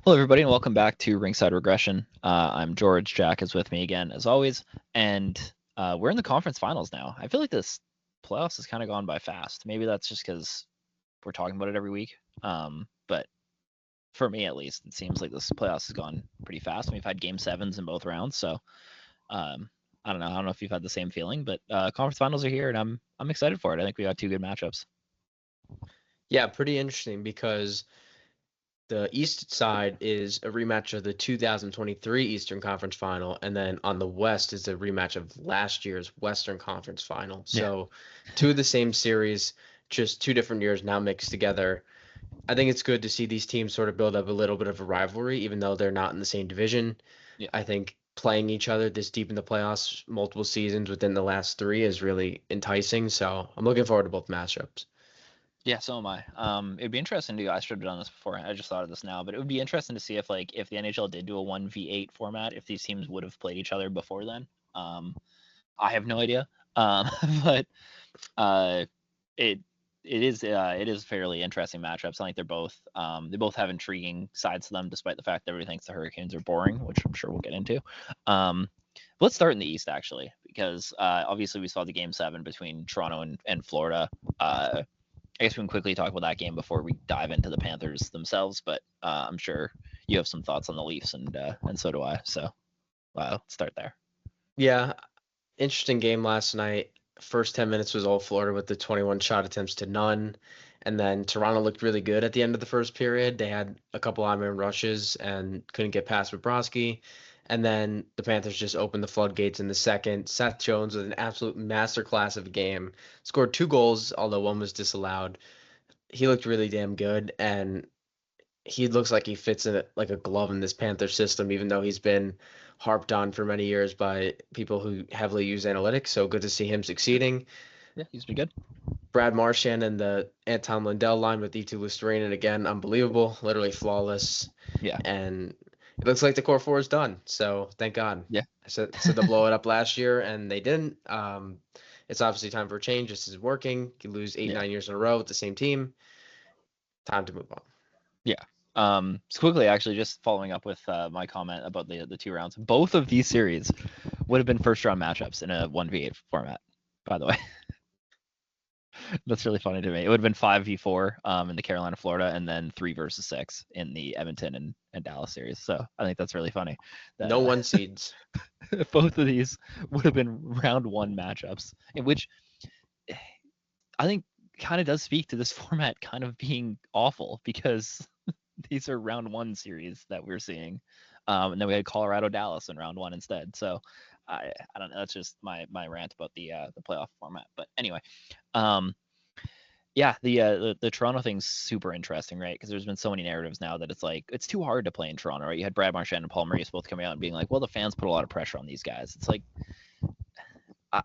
Hello, everybody, and welcome back to Ringside Regression. I'm George. Jack is with me again, as always, and we're in the conference finals now. I feel like this playoffs has kind of gone by fast. Maybe that's just because we're talking about it every week. But for me, at least, it seems like this playoffs has gone pretty fast. We've had game sevens in both rounds, so I don't know. I don't know if you've had the same feeling, but conference finals are here, and I'm excited for it. I think we got two good matchups. Yeah, pretty interesting because the East side is a rematch of the 2023 Eastern Conference Final, and then on the West is a rematch of last year's Western Conference Final. Yeah. So, two of the same series, just two different years now mixed together. I think it's good to see these teams sort of build up a little bit of a rivalry, even though they're not in the same division. Yeah. I think playing each other this deep in the playoffs, multiple seasons within the last three, is really enticing. So, I'm looking forward to both matchups. Yeah, so am I. It'd be interesting to. I should have done this before. I just thought of this now, but it would be interesting to see if the NHL did do a 1v8 format, if these teams would have played each other before then. I have no idea. But uh, it it is fairly interesting matchups. I think they both have intriguing sides to them, despite the fact that everybody thinks the Hurricanes are boring, which I'm sure we'll get into. Let's start in the East actually, because obviously we saw the game seven between Toronto and Florida. I guess we can quickly talk about that game before we dive into the Panthers themselves, but I'm sure you have some thoughts on the Leafs, and so do I. So let's start there. Yeah, interesting game last night. First 10 minutes was all Florida with the 21 shot attempts to none. And then Toronto looked really good at the end of the first period. They had a couple on-man rushes and couldn't get past Bobrovsky. And then the Panthers just opened the floodgates in the second. Seth Jones with an absolute masterclass of a game. Scored two goals, although one was disallowed. He looked really damn good, and he looks like he fits in like a glove in this Panther system, even though he's been harped on for many years by people who heavily use analytics. So good to see him succeeding. Yeah, he's been good. Brad Marchand and the Anton Lundell line with E2 Listerine, again, unbelievable, literally flawless. Yeah, And it looks like the core four is done. So thank God. yeah, I said they'll blow it up last year, and they didn't. It's obviously time for a change. This is working. You lose eight, yeah, 9 years in a row with the same team. Time to move on. yeah. So quickly, actually, just following up with my comment about the two rounds, both of these series would have been first round matchups in a 1v8 format. By the way, that's really funny to me. It would have been 5v4 in the Carolina Florida, and then 3 versus 6 in the Edmonton and Dallas series. So I think that's really funny that No one seeds. both of these would have been round one matchups, in which I think kind of does speak to this format kind of being awful, because these are round one series that we're seeing. And then we had Colorado Dallas in round one instead. So I don't know. That's just my rant about the playoff format. But anyway, um, yeah, the Toronto thing's super interesting, right? Because there's been so many narratives now that it's like it's too hard to play in Toronto, right? You had Brad Marchand and Paul Maurice both coming out and being like, well, the fans put a lot of pressure on these guys. It's like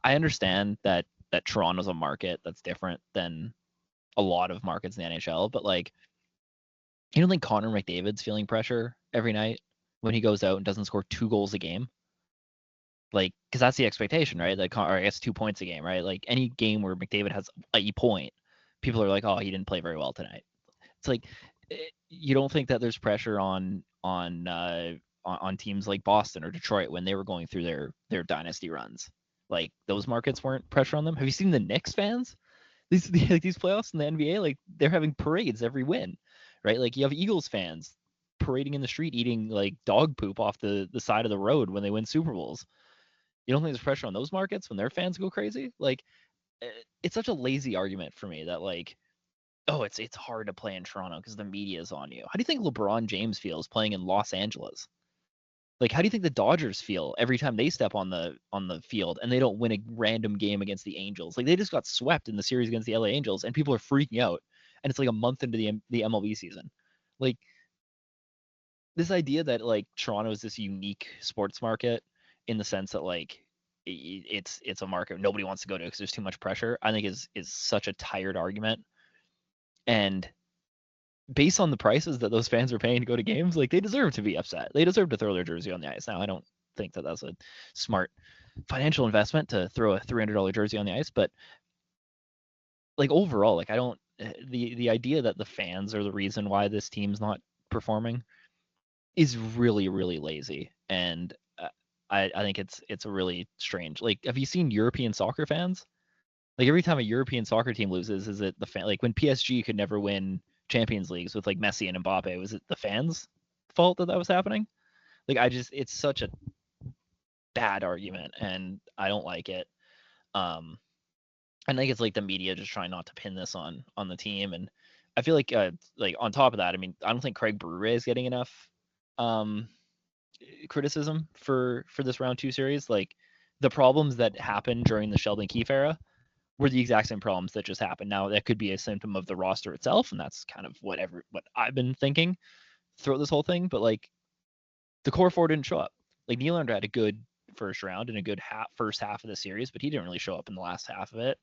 I understand that Toronto's a market that's different than a lot of markets in the NHL, but like, you don't think Connor McDavid's feeling pressure every night when he goes out and doesn't score 2 goals a game? Like, because that's the expectation, right? Like, or I guess 2 points a game, right? Like any game where McDavid has a point, people are like, oh, he didn't play very well tonight. It's like you don't think that there's pressure on teams like Boston or Detroit when they were going through their dynasty runs. Like those markets weren't pressure on them. Have you seen the Knicks fans? These playoffs in the NBA, like they're having parades every win, right? Like you have Eagles fans parading in the street eating like dog poop off the side of the road when they win Super Bowls. You don't think there's pressure on those markets when their fans go crazy? Like it's such a lazy argument for me that like, oh, it's hard to play in Toronto because the media is on you. How do you think LeBron James feels playing in Los Angeles? Like, how do you think the Dodgers feel every time they step on the field and they don't win a random game against the Angels? Like, they just got swept in the series against the LA Angels, and people are freaking out. And it's like a month into the MLB season. Like, this idea that like Toronto is this unique sports market in the sense that like it's a market nobody wants to go to because there's too much pressure, I think is such a tired argument. And based on the prices that those fans are paying to go to games, like they deserve to be upset. They deserve to throw their jersey on the ice. Now, I don't think that that's a smart financial investment to throw a $300 jersey on the ice, but like overall, like I don't the idea that the fans are the reason why this team's not performing is really, really lazy, and I think it's a really strange. Like, have you seen European soccer fans? Like every time a European soccer team loses, is it the fan? Like when PSG could never win Champions Leagues with like Messi and Mbappe, was it the fans' fault that was happening? Like it's such a bad argument, and I don't like it. Um, I think it's like the media just trying not to pin this on the team, and I feel like on top of that, I mean, I don't think Craig Brewer is getting enough um criticism for this round 2 series. Like the problems that happened during the Sheldon Keefe era were the exact same problems that just happened. Now that could be a symptom of the roster itself, and that's kind of what I've been thinking throughout this whole thing. But like the core four didn't show up. Like Nylander had a good first round and a good first half of the series, but he didn't really show up in the last half of it.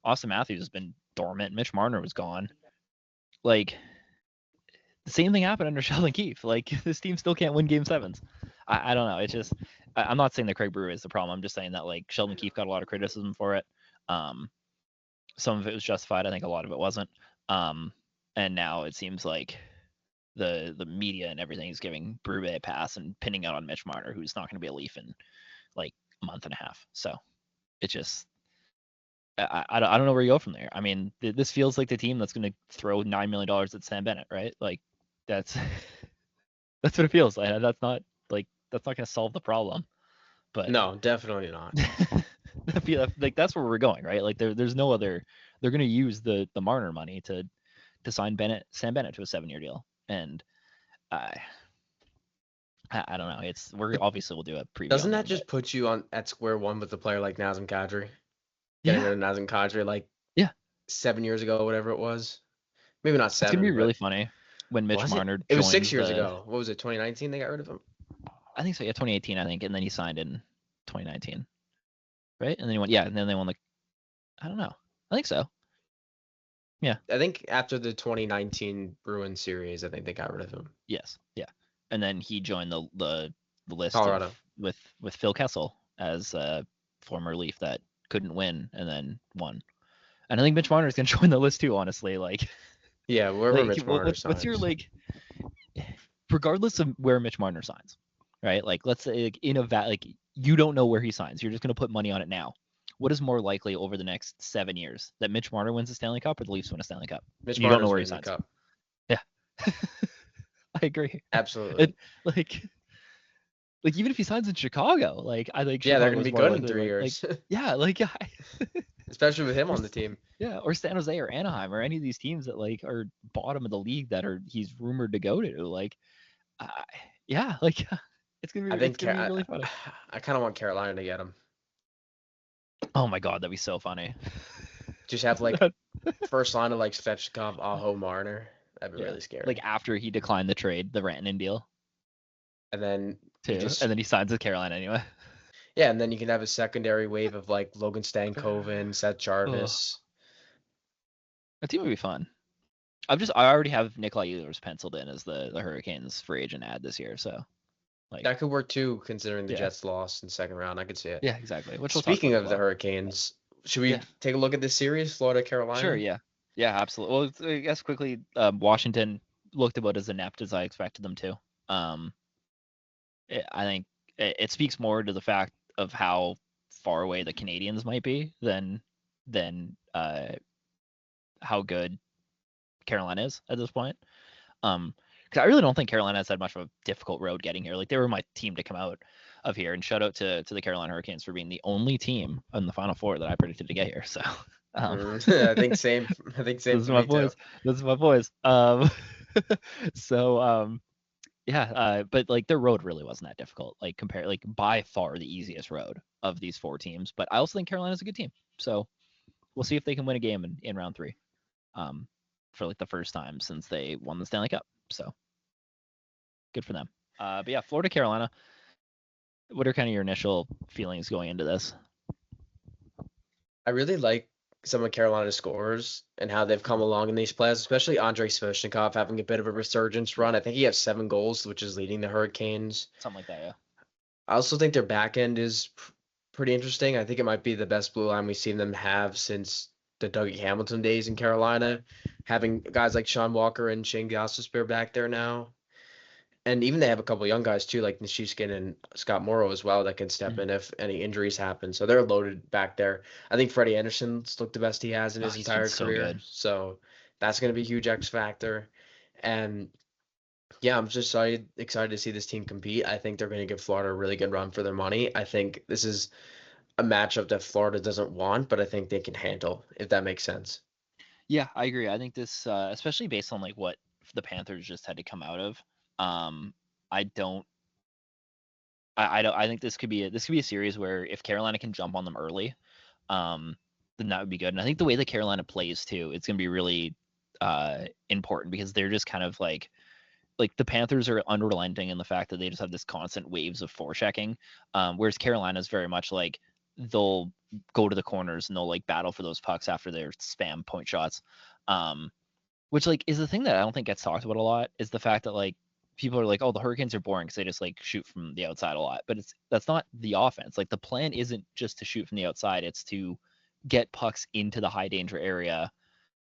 Austin Matthews has been dormant. Mitch Marner was gone. Like the same thing happened under Sheldon Keefe. Like this team still can't win game sevens. I don't know. It's just I'm not saying that Craig Brewer is the problem. I'm just saying that like Sheldon Keefe got a lot of criticism for it. Some of it was justified. I think a lot of it wasn't. And now it seems like the media and everything is giving Brube a pass and pinning it on Mitch Marner, who's not going to be a Leaf in like a month and a half. So it just I don't know where you go from there. I mean, this feels like the team that's going to throw $9 million at Sam Bennett, right? Like that's that's what it feels like. That's not going to solve the problem, but No, definitely not. like that's where we're going, right? Like there's no other. They're going to use the Marner money to sign Sam Bennett to a 7-year deal, and I I don't know. We're But obviously we'll do a preview doesn't on that them, but just put you on at square one with a player like Nazem Kadri? Getting yeah, rid of Nazem Kadri like yeah, 7 years ago, whatever it was. Maybe not it's gonna be 7, really but funny when Mitch was it? Marner It was joins 6 years the. ago. What was it? 2019 they got rid of him. I think so. Yeah, 2018, I think, and then he signed in 2019, right? And then he won. Yeah, and then they won the. I don't know. I think so. Yeah. I think after the 2019 Bruins series, I think they got rid of him. Yes. Yeah. And then he joined the list of Colorado. with Phil Kessel as a former Leaf that couldn't win and then won. And I think Mitch Marner is gonna join the list too. Honestly, like Yeah, wherever like Mitch Marner what's your signs. like regardless of where Mitch Marner signs, right? Like let's say like like you don't know where he signs. You're just gonna put money on it now. What is more likely over the next 7 years, that Mitch Marner wins the Stanley Cup or the Leafs win a Stanley Cup? Mitch And you don't know Marner's where he winning the signs. cup. Yeah, I agree. Absolutely. It, like even if he signs in Chicago, like I think Yeah, they're Chicago gonna is be more good in likely. 3 years, Yeah, like yeah, especially with him or on the team. yeah, or San Jose or Anaheim or any of these teams that like are bottom of the league that are he's rumored to go to. Like, uh, yeah, like I it's think gonna be really funny. I kind of want Carolina to get him. Oh my god, that'd be so funny. Just have like first line of like Svechnikov, Aho, Marner. That'd be Yeah, really like scary. after he declined the trade, the Rantanen deal And then you too, just and then he signs with Carolina anyway. yeah, and then you can have a secondary wave of like Logan Stankoven, Seth Oh, Jarvis. that team would be fun. I already have Nikolai Ehlers penciled in as the Hurricanes free agent ad this year, so like That could work too, considering the yeah, Jets lost in the second round. I could see it. yeah, exactly. Which we'll talk Speaking about as of the well. Hurricanes, should we Yeah, take a look at this series, Florida, sure, Carolina? yeah, yeah, absolutely. Well, I guess quickly, Washington looked about as inept as I expected them to. Um, I think it speaks more to the fact of how far away the Canadians might be than how good Carolina is at this point. Because I really don't think Carolina has had much of a difficult road getting here. Like they were my team to come out of here, and shout out to the Carolina Hurricanes for being the only team in the Final Four that I predicted to get here. So, I think same. I think same those for are my me too. boys. Those are my boys. So yeah, but like their road really wasn't that difficult. Like compare like by far the easiest road of these four teams. But I also think Carolina's a good team. So we'll see if they can win a game in round three. Um, for like the first time since they won the Stanley Cup. So good for them. But yeah, Florida, Carolina. What are kind of your initial feelings going into this? I really like some of Carolina's scorers and how they've come along in these playoffs, especially Andrei Svechnikov having a bit of a resurgence run. I think he has 7 goals, which is leading the Hurricanes. Something like that, yeah. I also think their back end is pretty interesting. I think it might be the best blue line we've seen them have since the Dougie Hamilton days in Carolina. Having guys like Sean Walker and Shane Gostisbehere back there now. And even they have a couple young guys too, like Nishishkin and Scott Morrow as well, that can step Mhm. in if any injuries happen. So they're loaded back there. I think Freddie Anderson's looked the best he has in Oh, his he's been entire so career. good. So that's going to be a huge X factor. And yeah, I'm just excited to see this team compete. I think they're going to give Florida a really good run for their money. I think this is a matchup that Florida doesn't want, but I think they can handle, if that makes sense. Yeah, I agree. I think this, especially based on like what the Panthers just had to come out of. Um, I don't. I don't. I think this could be a series where if Carolina can jump on them early, um, then that would be good. And I think the way that Carolina plays too, it's going to be really important because they're just kind of like the Panthers are unrelenting in the fact that they just have this constant waves of forechecking, whereas Carolina's very much like they'll go to the corners and they'll like battle for those pucks after their spam point shots, um, which like is the thing that I don't think gets talked about a lot is the fact that like people are like, oh, the Hurricanes are boring because they just like shoot from the outside a lot, but that's not the offense. Like the plan isn't just to shoot from the outside; it's to get pucks into the high danger area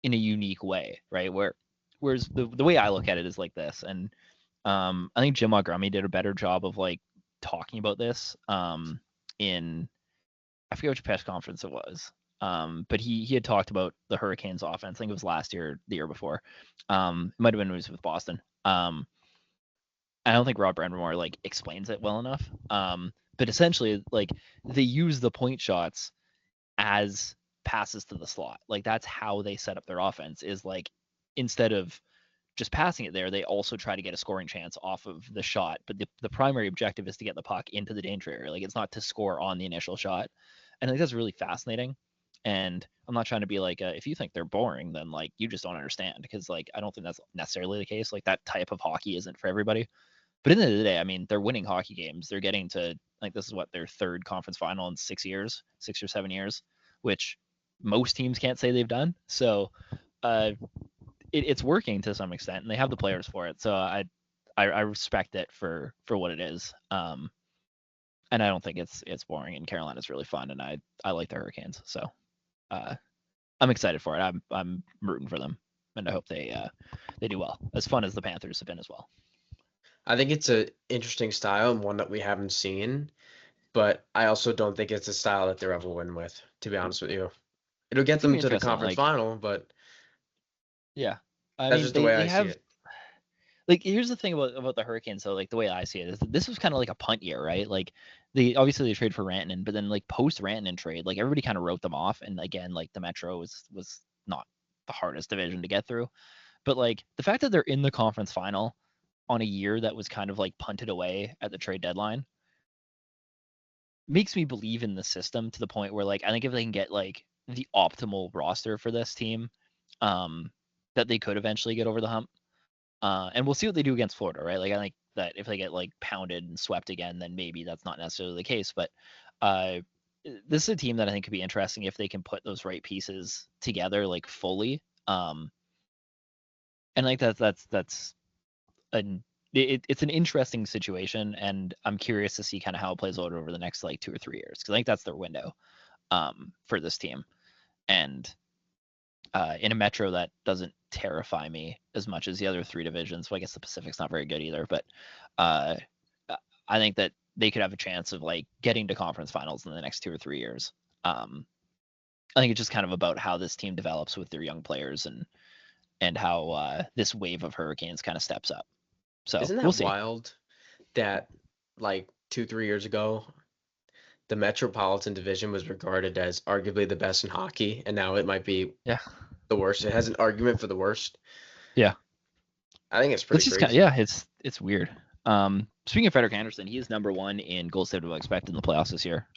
in a unique way, right? Whereas the way I look at it is like this, and I think Jim Montgomery did a better job of like talking about this in I forget which press conference it was. But he had talked about the Hurricanes offense. I think it was last year, the year before. It might have been when he was with Boston. I don't think Rob Brandmore like explains it well enough. But essentially, like they use the point shots as passes to the slot. Like that's how they set up their offense. Is like instead of just passing it there, they also try to get a scoring chance off of the shot. But the primary objective is to get the puck into the danger area. Like it's not to score on the initial shot. And I think that's really fascinating. And I'm not trying to be like, if you think they're boring, then like you just don't understand because like I don't think that's necessarily the case. Like that type of hockey isn't for everybody. But in the end of the day, I mean, they're winning hockey games. They're getting to like this is what their third conference final in 6 years, 6 or 7 years, which most teams can't say they've done. So uh, it's working to some extent, and they have the players for it. So I respect it for what it is. And I don't think it's boring. And Carolina's really fun, and I like the Hurricanes. So uh, I'm excited for it. I'm rooting for them, and I hope they do well. As fun as the Panthers have been as well. I think it's a interesting style and one that we haven't seen, but I also don't think it's a style that they're ever win with, to be honest with you. It'll get It's gonna them be to the interesting. conference Like final, but yeah, I that's mean just the way they I see have it. like here's the thing about the Hurricanes though, like the way I see it is that this was kind of like a punt year, right? Like they obviously they trade for Rantanen, but then like post Rantanen trade, like everybody kind of wrote them off. And again, like the Metro was not the hardest division to get through. But like the fact that they're in the conference final on a year that was kind of like punted away at the trade deadline makes me believe in the system to the point where like I think if they can get like the optimal roster for this team, um, that they could eventually get over the hump. And we'll see what they do against Florida, right? Like I think that if they get like pounded and swept again, then maybe that's not necessarily the case. But uh, this is a team that I think could be interesting if they can put those right pieces together like fully. And I think that's an it's an interesting situation, and I'm curious to see kind of how it plays out over the next like 2 or 3 years because I think that's their window for this team. And in a metro that doesn't terrify me as much as the other three divisions. So I guess the Pacific's not very good either, but uh, I think that they could have a chance of like getting to conference finals in the next 2 or 3 years. Um, I think it's just kind of about how this team develops with their young players and how this wave of Hurricanes kind of steps up. So Isn't we'll that see. wild that like 2, 3 years ago, the Metropolitan Division was regarded as arguably the best in hockey, and now it might be Yeah, the worst. It has an argument for the worst. yeah. I think it's It's pretty just kind of, crazy. yeah, it's weird. Speaking of Frederik Anderson, he is number one in goals saved above expected in the playoffs this year,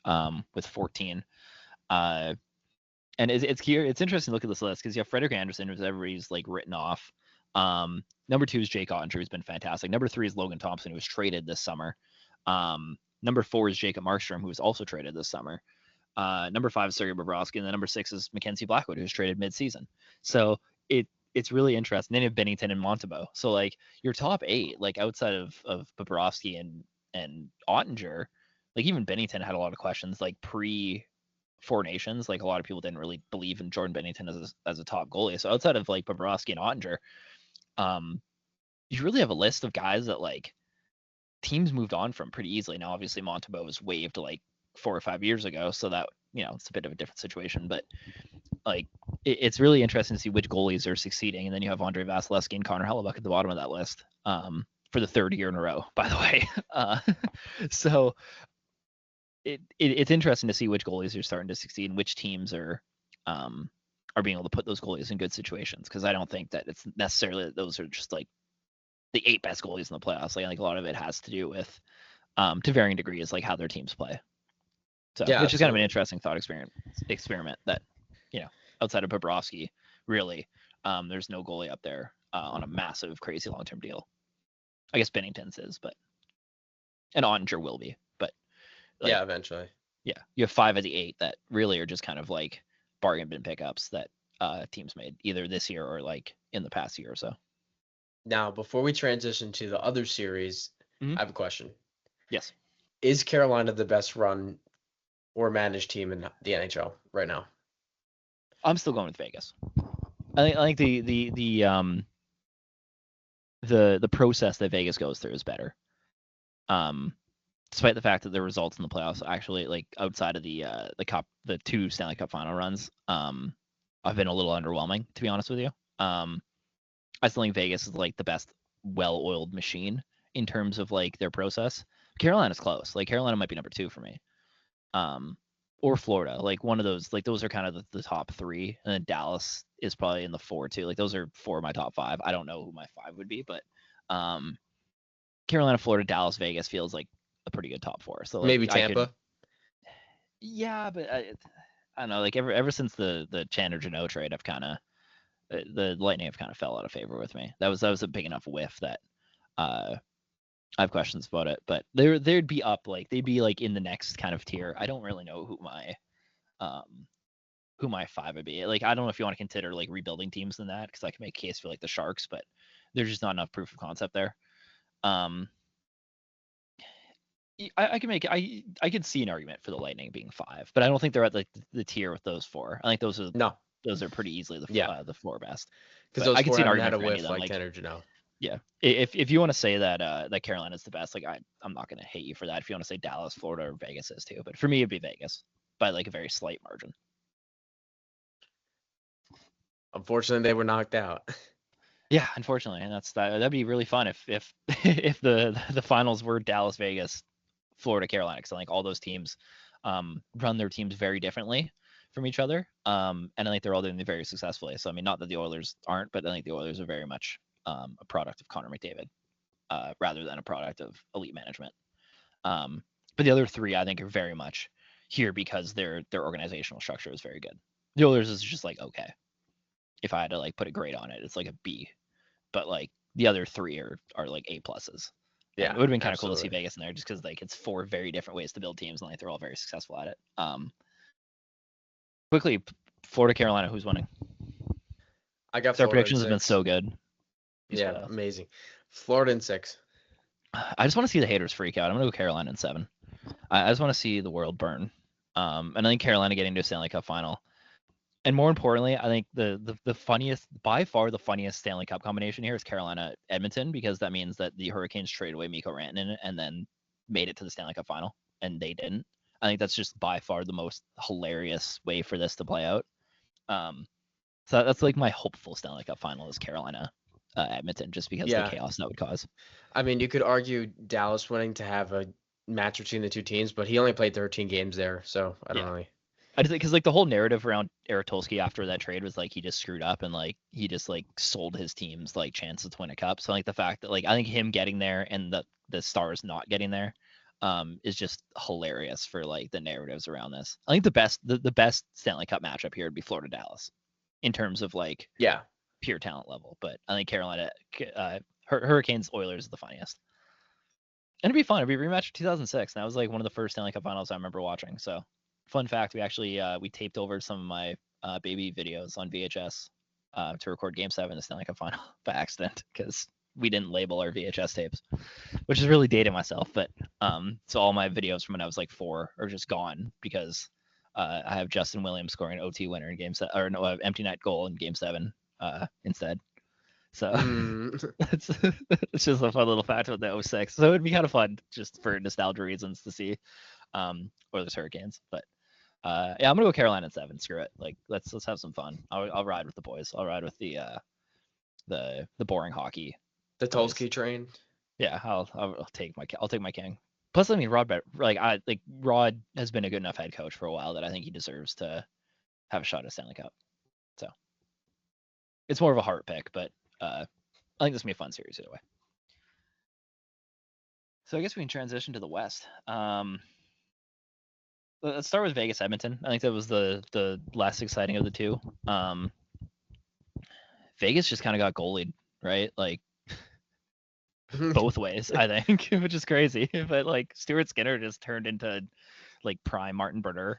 with 14. Uh, and it's interesting to look at this list because you have Frederik Anderson, who's everybody's like written off. Number two is Jake Ottinger, who's been fantastic. Number three is Logan Thompson, who was traded this summer. Number four is Jacob Markstrom, who was also traded this summer. Number five is Sergei Bobrovsky, and then number six is Mackenzie Blackwood, who was traded midseason. So it's really interesting. Then you have Bennington and Montebo. So like your top eight, like outside of Bobrovsky and Ottinger, like even Bennington had a lot of questions like pre Four Nations. Like a lot of people didn't really believe in Jordan Bennington as a top goalie. So outside of like Bobrovsky and Ottinger, um, you really have a list of guys that like teams moved on from pretty easily. Now, obviously, Montembeau was waived like 4 or 5 years ago, so that it's a bit of a different situation. But like, it's really interesting to see which goalies are succeeding, and then you have Andre Vasilevsky and Connor Hellebuyck at the bottom of that list, for the third year in a row, by the way. So it's interesting to see which goalies are starting to succeed and which teams are being able to put those goalies in good situations. Because I don't think that it's necessarily that those are just like the 8 best goalies in the playoffs. Like, I think a lot of it has to do with, to varying degrees, like how their teams play. So, Yeah, which is kind of an absolutely. interesting thought experiment that, outside of Bobrovsky, really, there's no goalie up there on a massive, crazy long-term deal. I guess Bennington's is, and Ottinger will be, but like, Yeah, eventually. yeah, you have 5 of the 8 that really are just kind of like bargain bin pickups that teams made either this year or like in the past year or so. Now, before we transition to the other series, Mhm. I have a question. Yes. Is Carolina the best run or managed team in the NHL right now? I'm still going with Vegas. I think the process that Vegas goes through is better. Despite the fact that the results in the playoffs actually, like, outside of the cup, the 2 Stanley Cup final runs, have been a little underwhelming, to be honest with you. I still think Vegas is like the best well-oiled machine in terms of like their process. Carolina's close. Like, Carolina might be number 2 for me. Or Florida, like one of those. Like, those are kind of the top 3, and then Dallas is probably in the 4 too. Like, those are 4 of my top 5. I don't know who my 5 would be, but Carolina, Florida, Dallas, Vegas feels like a pretty good top 4. So like, Maybe I could, Tampa. yeah, but I don't know. Like, ever since the Chandler Jeannot trade, I've kind of, the Lightning have kind of fell out of favor with me. That was a big enough whiff that I have questions about it. But they'd be up, like they'd be like in the next kind of tier. I don't really know who my 5 would be. Like, I don't know if you want to consider like rebuilding teams than that, because I can make a case for like the Sharks, but there's just not enough proof of concept there. I can make I could see an argument for the Lightning being 5, but I don't think they're at like the tier with those 4. I think those No. are pretty easily Yeah. the 4 best. Because But those I could four see an haven't had argument a for any of whiff them. like Like, Tanner Jeannot. yeah, if you want to say that that Carolina's the best, like, I'm not gonna hate you for that. If you want to say Dallas, Florida, or Vegas is too, but for me it'd be Vegas by like a very slight margin. Unfortunately, they were knocked out. Yeah, unfortunately, and that'd be really fun if if the finals were Dallas, Vegas, Florida, Carolina, because I think all those teams run their teams very differently from each other, and I think they're all doing it very successfully. So I mean, not that the Oilers aren't, but I think the Oilers are very much a product of Connor McDavid, rather than a product of elite management. But the other 3, I think, are very much here because their organizational structure is very good. The Oilers is just like, okay. If I had to like put a grade on it, it's like a B. But like the other 3 are like A pluses. And it Yeah, would have been kind of cool to see absolutely. Vegas in there, just because like it's 4 very different ways to build teams, and like they're all very successful at it. Quickly, Florida, Carolina, who's winning? I got Our Florida in predictions have been 6. so good these Yeah, playoffs. amazing. Florida in 6. I just want to see the haters freak out. I'm gonna go Carolina in 7. I just want to see the world burn. And I think Carolina getting to a Stanley Cup final. And more importantly, I think the funniest, by far the funniest Stanley Cup combination here is Carolina Edmonton, because that means that the Hurricanes traded away Mikko Rantanen and then made it to the Stanley Cup final, and they didn't. I think that's just by far the most hilarious way for this to play out. So that's like my hopeful Stanley Cup final is Carolina Edmonton, just because the Yeah. chaos that would cause. I mean, you could argue Dallas winning to have a match between the 2 teams, but he only played 13 games there, so I don't Yeah. really. I just think because like the whole narrative around Eric Tulsky after that trade was like he just screwed up and like he just like sold his team's like chances to win a cup. So like the fact that like I think him getting there and the Stars not getting there is just hilarious for like the narratives around this. I think the best Stanley Cup matchup here would be Florida Dallas in terms of like Yeah. pure talent level, but I think Carolina Hurricanes Oilers is the funniest. And it'd be fun. It'd be a rematch of 2006. And that was like one of the first Stanley Cup finals I remember watching. So, fun fact: we actually we taped over some of my baby videos on VHS to record Game 7 of the Stanley Cup final by accident, because we didn't label our VHS tapes, which is really dating myself. But so all my videos from when I was like 4 are just gone, because I have Justin Williams scoring an OT winner in Game 7, or no, empty net goal in Game 7 instead. So Mm. it's just a fun little fact about the '06. So it'd be kind of fun just for nostalgia reasons to see Oilers Hurricanes. But yeah, I'm gonna go Carolina in 7. Screw it. Like let's have some fun. I'll ride with the boys. I'll ride with the boring hockey The boys. Tulski train. Yeah, I'll take my king. Plus, I mean, Rod has been a good enough head coach for a while that I think he deserves to have a shot at Stanley Cup. So it's more of a heart pick, but I think this will be a fun series either way. So I guess we can transition to the West. Let's start with Vegas Edmonton. I think that was the less exciting of the two. Vegas just kind of got goalied, right? Like both ways, I think, which is crazy. But like Stuart Skinner just turned into like prime Martin Brodeur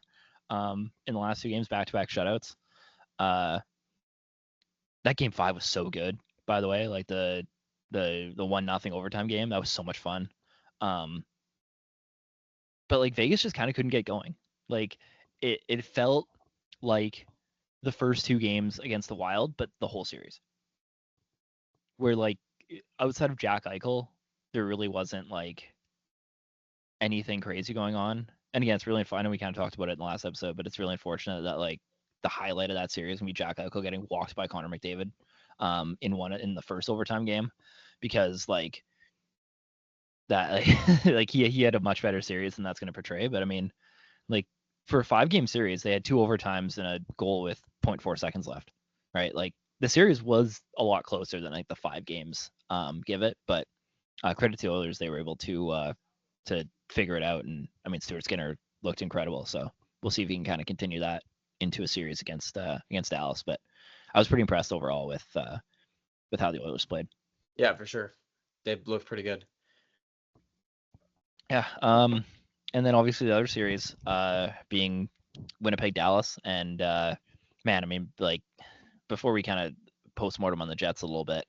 in the last 2 games, back-to-back shutouts. That game 5 was so good, by the way. Like the 1-0 overtime game, that was so much fun. But like Vegas just kind of couldn't get going. Like it felt like the first 2 games against the Wild, but the whole series. Where like outside of Jack Eichel, there really wasn't like anything crazy going on. And again, it's really fun. And we kind of talked about it in the last episode, but it's really unfortunate that like the highlight of that series is gonna be Jack Eichel getting walked by Connor McDavid in the first overtime game, because like that like he had a much better series than that's gonna portray. But I mean, like for a 5-game series, they had 2 overtimes and a goal with 0.4 seconds left, right? Like the series was a lot closer than like the 5 games give it, but credit to the Oilers, they were able to figure it out. And I mean, Stuart Skinner looked incredible, so we'll see if he can kind of continue that into a series against Dallas. But I was pretty impressed overall with how the Oilers played. Yeah, for sure. They looked pretty good. Yeah. And then obviously the other series being Winnipeg Dallas. And man, I mean, like before we kind of postmortem on the Jets a little bit,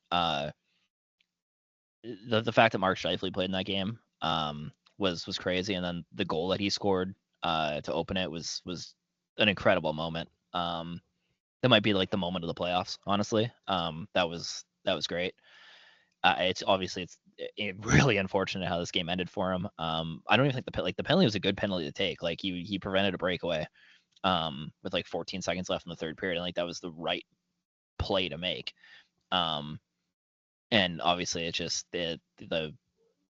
the fact that Mark Scheifele played in that game was crazy, and then the goal that he scored to open it was an incredible moment. That might be like the moment of the playoffs, honestly. That was great. It's obviously really unfortunate how this game ended for him. I don't even think the penalty was a good penalty to take. Like he prevented a breakaway with like 14 seconds left in the third period, and like that was the right play to make. And obviously it's just the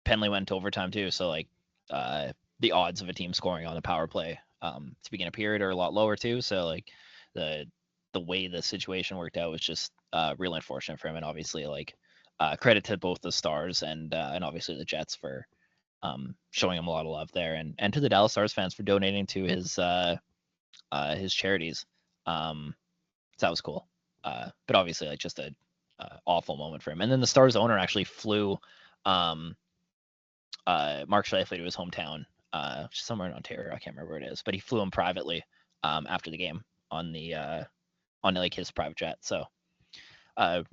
penalty went to overtime too, so like the odds of a team scoring on a power play to begin a period are a lot lower too. So like the way the situation worked out was just really unfortunate for him. And obviously like credit to both the Stars and obviously the Jets for showing him a lot of love there, and to the Dallas Stars fans for donating to his charities. So that was cool. But obviously like just a awful moment for him. And then the Stars owner actually flew Mark Scheifele to his hometown, somewhere in Ontario. I can't remember where it is, but he flew him privately after the game on like his private jet. So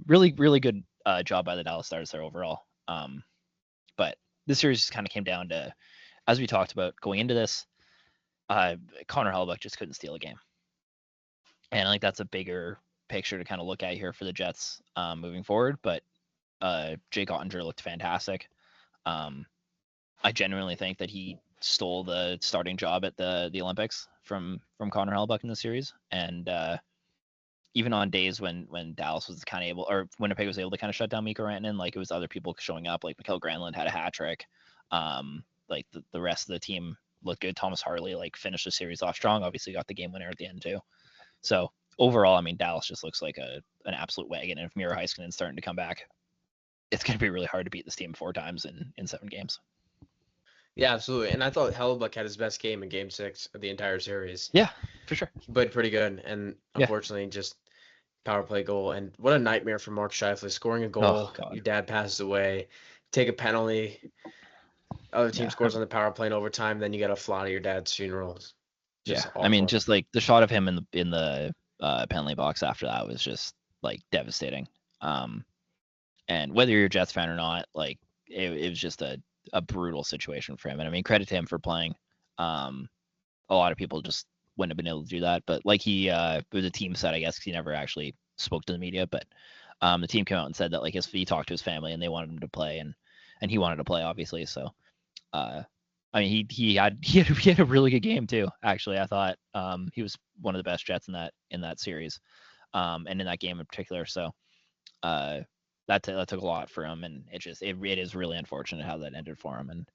really good job by the Dallas Stars there overall. But this series just kind of came down to, as we talked about going into this, Connor Hellebuyck just couldn't steal a game. And I think that's a bigger picture to kind of look at here for the Jets moving forward. But Jake Ottinger looked fantastic. I genuinely think that he stole the starting job at the Olympics from Connor Hellebuyck in the series. And even on days when Dallas was kind of able, or Winnipeg was able to kind of shut down Mikko Rantanen, like it was other people showing up, like Mikael Granlund had a hat trick. Like the rest of the team looked good. Thomas Harley like finished the series off strong. Obviously got the game winner at the end too. So overall, I mean, Dallas just looks like an absolute wagon. And if Miro Heiskanen's starting to come back, it's going to be really hard to beat this team 4 times in 7 games. Yeah, absolutely. And I thought Hellebuyck had his best game in Game 6 of the entire series. Yeah, for sure. He played pretty good, and unfortunately, just power play goal. And what a nightmare for Mark Scheifele, scoring a goal. Your dad passes away, take a penalty. Other team scores on the power play in overtime, then you got to fly to your dad's funeral. I mean, just like the shot of him in the penalty box after that was just like devastating. And whether you're a Jets fan or not, like it was just a brutal situation for him. And I mean, credit to him for playing. A lot of people just wouldn't have been able to do that. But like it was a team set, I guess, because he never actually spoke to the media. But The team came out and said that like he talked to his family and they wanted him to play, and he wanted to play obviously. So, I mean he had a really good game too. Actually, I thought he was one of the best Jets in that series, and in that game in particular. So, that took a lot for him, and it is really unfortunate how that ended for him. And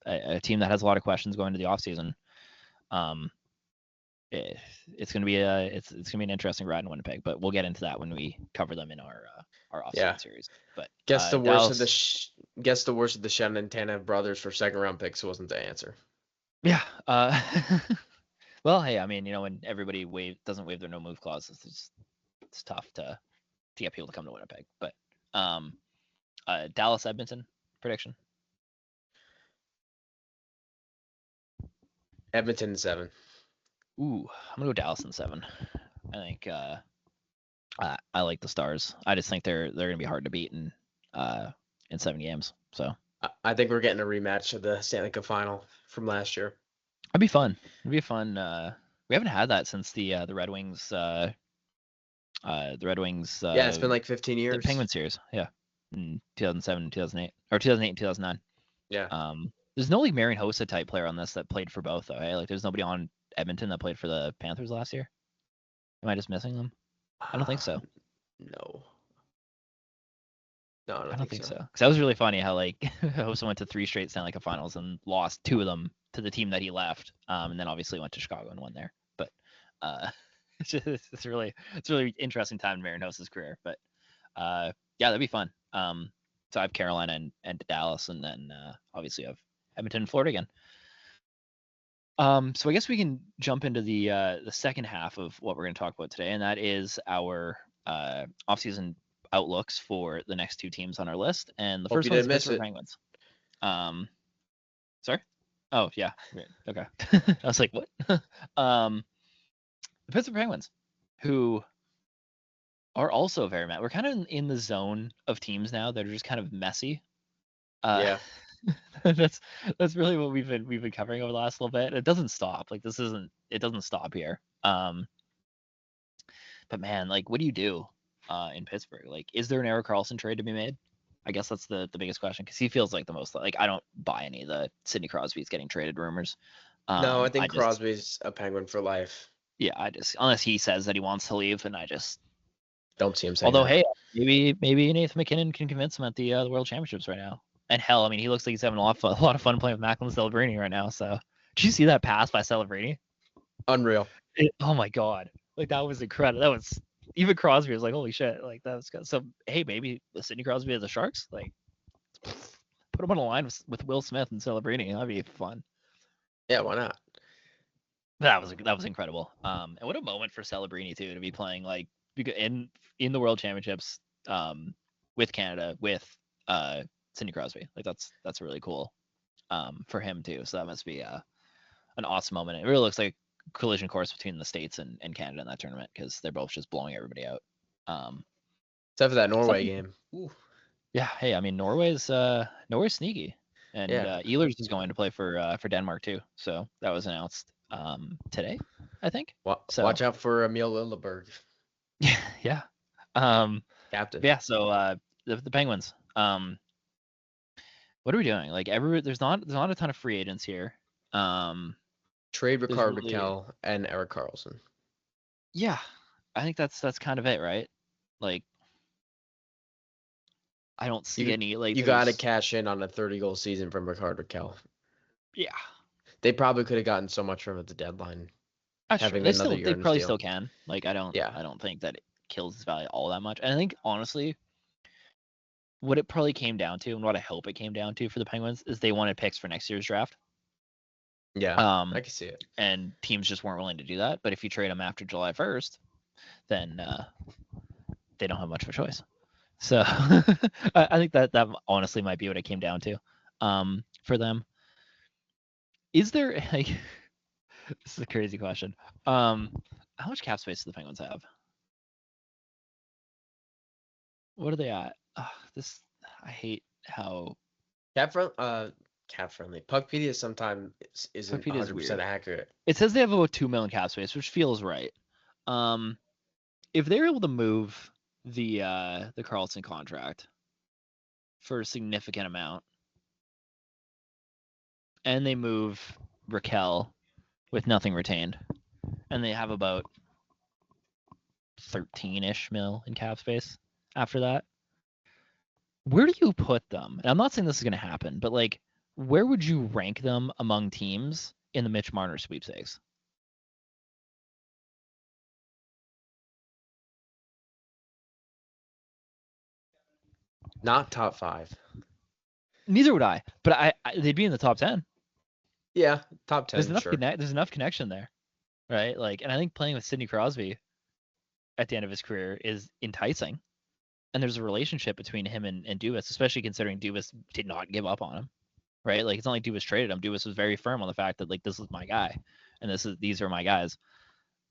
a team that has a lot of questions going to the offseason. It's gonna be an interesting ride in Winnipeg, but we'll get into that when we cover them in our offseason series. But guess the worst of Dallas, the worst of the Shen and Tanev brothers for second round picks wasn't the answer. yeah. Well, hey, I mean, when everybody doesn't waive their no move clause, it's tough to get people to come to Winnipeg. But Dallas Edmonton prediction. Edmonton 7. Ooh, I'm gonna go Dallas in 7. I think I like the Stars. I just think they're gonna be hard to beat in 7 games. So I think we're getting a rematch of the Stanley Cup final from last year. it'd be fun. We haven't had that since the Red Wings. The Red Wings. Yeah, it's been like 15 years. The Penguin series. Yeah, in 2007, 2008, or 2008 and 2009. Yeah. There's no like Marian Hossa type player on this that played for both though. Hey, like there's nobody on Edmonton that played for the Panthers last year. Am I just missing them? I don't think so. No. No, I don't think so. Because that was really funny how like Hossa went to 3 straight Stanley Cup Finals and lost 2 of them to the team that he left, and then obviously went to Chicago and won there. But it's a really interesting time in Marian Hossa's career. But yeah, that'd be fun. So I have Carolina and Dallas, and then obviously I have Edmonton and Florida again. So I guess we can jump into the second half of what we're going to talk about today, and that is our offseason outlooks for the next 2 teams on our list. And the first one is the Pittsburgh Penguins. Sorry? Oh yeah. Okay. I was like, what? The Pittsburgh Penguins, who are also very mad. We're kind of in the zone of teams now that are just kind of messy. Yeah. That's really what we've been covering over the last little bit. It doesn't stop. Like it doesn't stop here. But man, like what do you do in Pittsburgh? Like, is there an Erik Karlsson trade to be made? I guess that's the biggest question, because he feels like the most, like, I don't buy any of the Sidney Crosby's getting traded rumors. No, I think Crosby's a Penguin for life. Yeah, unless he says that he wants to leave, and I just don't see him saying Although, that. Hey, maybe Nathan McKinnon can convince him at the World Championships right now. And hell, I mean, he looks like he's having a lot of fun playing with Macklin Celebrini right now. So, did you see that pass by Celebrini? Unreal. Oh my god, like that was incredible. That was, even Crosby was like, holy shit, like that was good. So hey, maybe Sidney Crosby of the Sharks, like put him on a line with Will Smith and Celebrini. That'd be fun. Yeah, why not? That was incredible. And what a moment for Celebrini too, to be playing like in the World Championships with Canada with Sidney Crosby. Like that's really cool for him too. So that must be an awesome moment. It really looks like a collision course between the States and Canada in that tournament, because they're both just blowing everybody out. Except for that Norway game. Ooh. Yeah, hey, I mean Norway's sneaky, and Ehlers is going to play for Denmark too. So that was announced today, I think. Watch out for Emil Lilleberg. Yeah. Captain. Yeah. So the Penguins. What are we doing? Like there's not a ton of free agents here. Trade Rickard Rakell and Erik Karlsson. Yeah, I think that's kind of it, right? Like, I don't see any like. You got to cash in on a 30-goal season from Rickard Rakell. Yeah. They probably could have gotten so much from at the deadline. That's true. They probably still can. Like, I don't think that it kills his value all that much. And I think honestly, what it probably came down to, and what I hope it came down to for the Penguins, is they wanted picks for next year's draft. Yeah, I can see it. And teams just weren't willing to do that. But if you trade them after July 1st, then they don't have much of a choice. So I think that honestly might be what it came down to for them. Is there like this is a crazy question. How much cap space do the Penguins have? What are they at? I hate how cap friendly. Puckpedia sometimes isn't 100% accurate. It says they have about $2 million cap space, which feels right. If they're able to move the Carlson contract for a significant amount, and they move Raquel with nothing retained, and they have about 13-ish mil in cap space after that. Where do you put them? And I'm not saying this is going to happen, but like, where would you rank them among teams in the Mitch Marner sweepstakes? Not top 5. Neither would I, but they'd be in the top 10. Yeah, top 10, sure. There's enough connection there, right? Like, and I think playing with Sidney Crosby at the end of his career is enticing. And there's a relationship between him and Dubas, especially considering Dubas did not give up on him, right? Like, it's not like Dubas traded him. Dubas was very firm on the fact that, like, this is my guy, and these are my guys.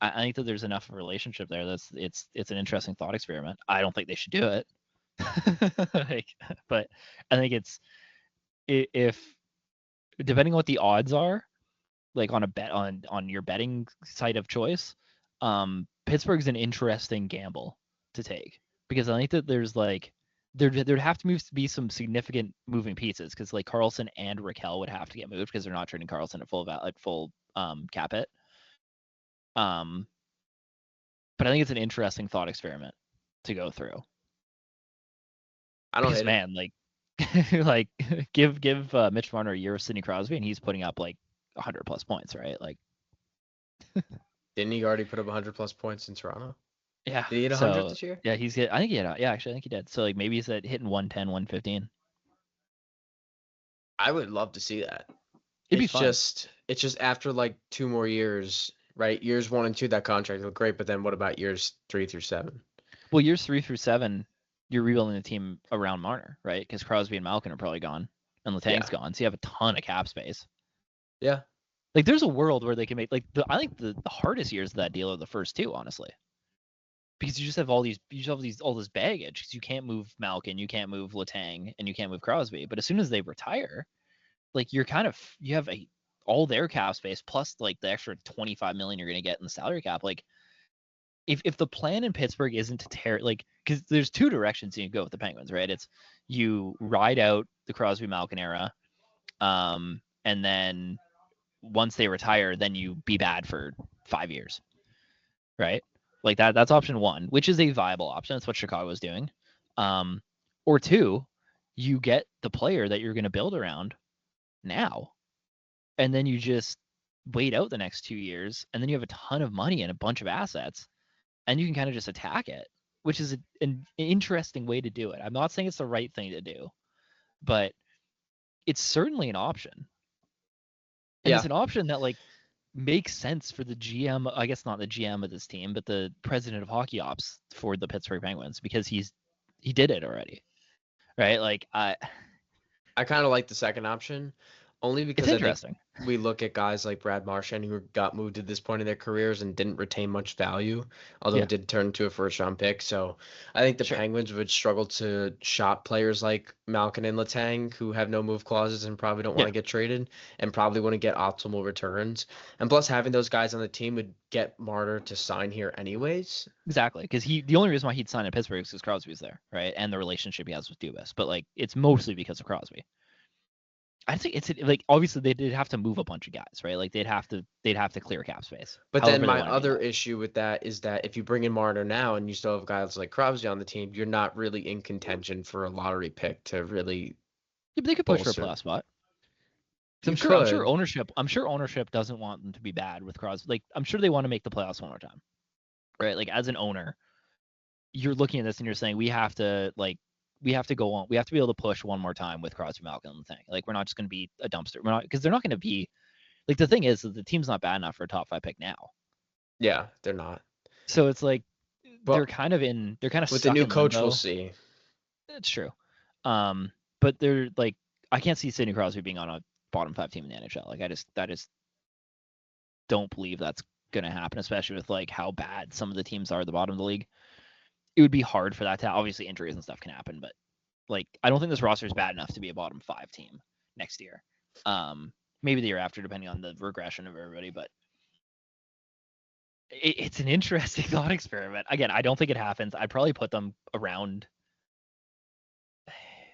I think that there's enough of a relationship there. It's an interesting thought experiment. I don't think they should do it, like, but I think it's, if depending on what the odds are, like on a bet on your betting site of choice, Pittsburgh's an interesting gamble to take, because I think that there's like there'd have to be some significant moving pieces, because like Carlson and Raquel would have to get moved because they're not trading Carlson at full cap hit. But I think it's an interesting thought experiment to go through. I don't Because, man, like like give Mitch Marner a year of Sidney Crosby and he's putting up like 100 plus points, right? Like, Didn't he already put up 100 plus points in Toronto? yeah. Did he hit 100 this year? Yeah, he's get. I think he had. Yeah, actually, I think he did. So like maybe he's at hitting 110, 115. I would love to see that. It'd be fun. It's just after like 2 more years, right? Years 1 and 2, that contract looked great, but then what about years 3 through 7? Well, years 3 through 7, you're rebuilding the team around Marner, right? Because Crosby and Malkin are probably gone, and Letang's gone, so you have a ton of cap space. Yeah. Like, there's a world where they can make, like, I think the hardest years of that deal are the first 2, honestly, because you just have all this baggage, because you can't move Malkin, you can't move Letang, and you can't move Crosby. But as soon as they retire, like, you have all their cap space plus like the extra 25 million you're going to get in the salary cap. Like, if the plan in Pittsburgh isn't to tear, like, because there's 2 directions you can go with the Penguins, right? It's you ride out the Crosby Malkin era, and then once they retire, then you be bad for 5 years, right? Like that's option 1, which is a viable option. That's what Chicago is doing. Or 2, you get the player that you're going to build around now, and then you just wait out the next 2 years, and then you have a ton of money and a bunch of assets, and you can kind of just attack it, which is an interesting way to do it. I'm not saying it's the right thing to do, but it's certainly an option. And it's an option that, like, makes sense for the GM, I guess not the GM of this team, but the president of hockey ops for the Pittsburgh Penguins, because he did it already, right? Like, I kind of like the second option, only because it's I interesting. think we look at guys like Brad Marchand who got moved at this point in their careers and didn't retain much value, although it did turn into a first-round pick. So I think the Penguins would struggle to shop players like Malkin and Letang, who have no move clauses and probably don't want to get traded and probably want to get optimal returns. And plus, having those guys on the team would get Marner to sign here anyways. Exactly, because the only reason why he'd sign in Pittsburgh is because Crosby's there, right? And the relationship he has with Dubas. But like, it's mostly because of Crosby. I think it's like, obviously they did have to move a bunch of guys, right? Like they'd have to clear cap space. But then my other issue with that is that if you bring in Marner now and you still have guys like Crosby on the team, you're not really in contention for a lottery pick to really. Yeah, but they could push for a playoff spot. I'm sure ownership doesn't want them to be bad with Crosby. Like, I'm sure they want to make the playoffs one more time, right? Like, as an owner, you're looking at this and you're saying we have to go on. We have to be able to push one more time with Crosby, Malkin, and the thing. Like, we're not just going to be a dumpster. We're not, because they're not going to be, like, the thing is that the team's not bad enough for a top 5 pick now. Yeah, they're not. So it's like, they're kind of with the new coach. We'll see. It's true. But they're like, I can't see Sidney Crosby being on a bottom 5 team in the NHL. Like, I just don't believe that's going to happen, especially with like how bad some of the teams are at the bottom of the league. It would be hard for that to, obviously injuries and stuff can happen, but like, I don't think this roster is bad enough to be a bottom 5 team next year. Maybe the year after, depending on the regression of everybody, but it's an interesting thought experiment. Again, I don't think it happens. I'd probably put them around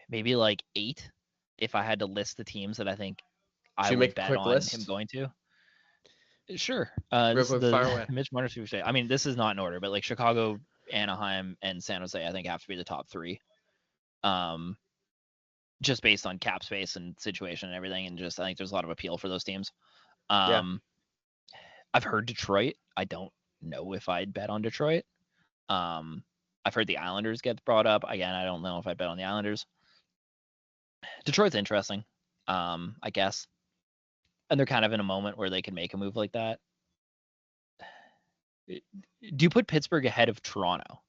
maybe like 8 if I had to list the teams that I think I Should we would make a bet quick on him list? going to. Sure. Real This is quick, fire the away. Mitch Marner Super State. I mean, this is not in order, but like Chicago, Anaheim, and San Jose, I think have to be the top 3. Um, just based on cap space and situation and everything, and just I think there's a lot of appeal for those teams. Yeah. I've heard Detroit. I don't know if I'd bet on Detroit. I've heard the Islanders get brought up. Again, I don't know if I bet on the Islanders. Detroit's interesting, I guess. And they're kind of in a moment where they can make a move like that. Do you put Pittsburgh ahead of Toronto?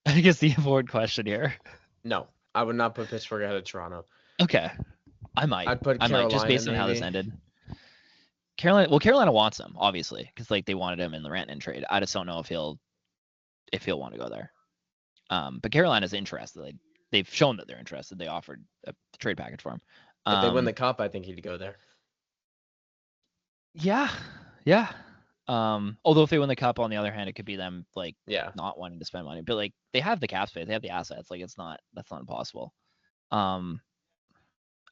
I think it's the important question here. No, I would not put Pittsburgh ahead of Toronto. Okay. I might just Carolina based on how this maybe. ended. Carolina wants him, obviously, because like they wanted him in the Rantanen trade. I just don't know if he'll want to go there. But Carolina's interested. They've shown that they're interested. They offered a trade package for him. If they win the cup, I think he'd go there. Yeah. Although if they win the cup, on the other hand, it could be them like not wanting to spend money. But like they have the cap space, they have the assets. Like that's not impossible.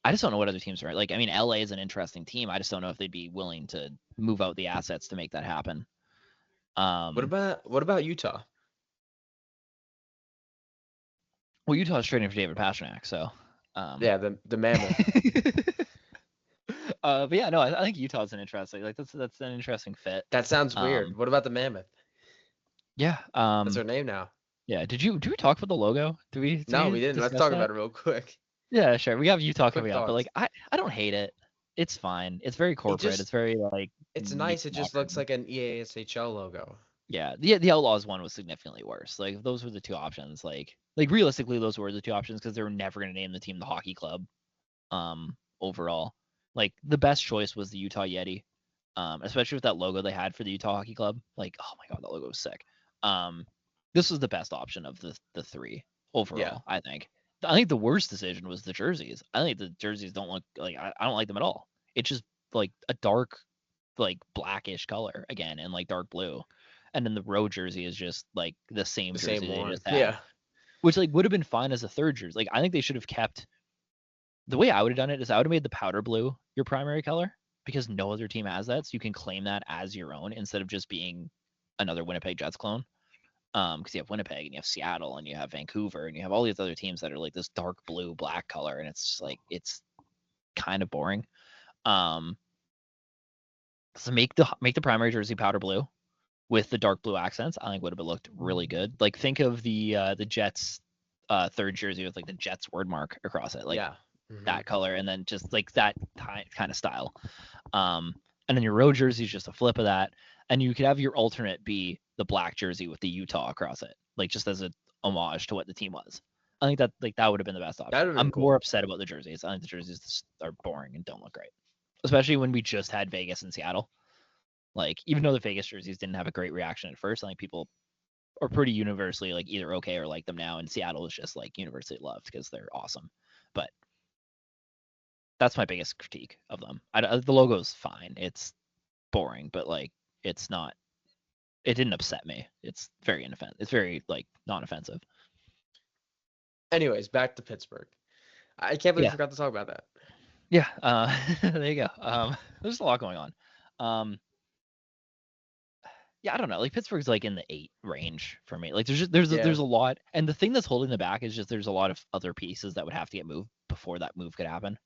I just don't know what other teams are. Like I mean, LA is an interesting team. I just don't know if they'd be willing to move out the assets to make that happen. What about Utah? Well, Utah's trading for David Pastrnak, so yeah, the mammoth. But yeah, no, I think Utah's an interesting. Like that's an interesting fit. That sounds weird. What about the mammoth? Yeah. That's their name now. Yeah. Did we talk about the logo? No, we didn't. Let's talk about it real quick. Yeah, sure. We have Utah coming up, but like I don't hate it. It's fine. It's very corporate. It's very like. It's nice. It just looks like an EASHL logo. Yeah, the Outlaws one was significantly worse. Like those were the two options. Like realistically, those were the two options because they were never going to name the team the Hockey Club. Overall, like the best choice was the Utah Yeti. Especially with that logo they had for the Utah Hockey Club. Like, oh my god, that logo was sick. This was the best option of the 3 overall. Yeah. I think the worst decision was the jerseys. I think the jerseys don't look like I don't like them at all. It's just like a dark, like blackish color again, and like dark blue. And then the road jersey is just like the same jersey they just had. Yeah. Which like would have been fine as a third jersey. Like I think they should have kept the way I would have done it is I would have made the powder blue your primary color because no other team has that. So you can claim that as your own instead of just being another Winnipeg Jets clone. Because you have Winnipeg and you have Seattle and you have Vancouver and you have all these other teams that are like this dark blue, black color, and it's just like it's kind of boring. So make the primary jersey powder blue with the dark blue accents. I think would have looked really good. Like think of the Jets third jersey with like the Jets word mark across it, like that color, and then just like that kind of style. And then your road jersey is just a flip of that, and you could have your alternate be the black jersey with the Utah across it, like just as a homage to what the team was. I think that like that would have been the best option. I'm more upset about the jerseys. I think the jerseys are boring and don't look great, especially when we just had Vegas and Seattle. Like even though the Vegas jerseys didn't have a great reaction at first, I think people are pretty universally like either okay or like them now, and Seattle is just like universally loved because they're awesome. But that's my biggest critique of them. The logo's fine. It's boring, but like it's not. It didn't upset me. It's very inoffensive. It's very like non-offensive. Anyways, back to Pittsburgh. I can't believe we forgot to talk about that. Yeah. There you go. There's a lot going on. Yeah, I don't know. Like Pittsburgh's like in the 8 range for me. Like there's a lot, and the thing that's holding them back is just there's a lot of other pieces that would have to get moved before that move could happen.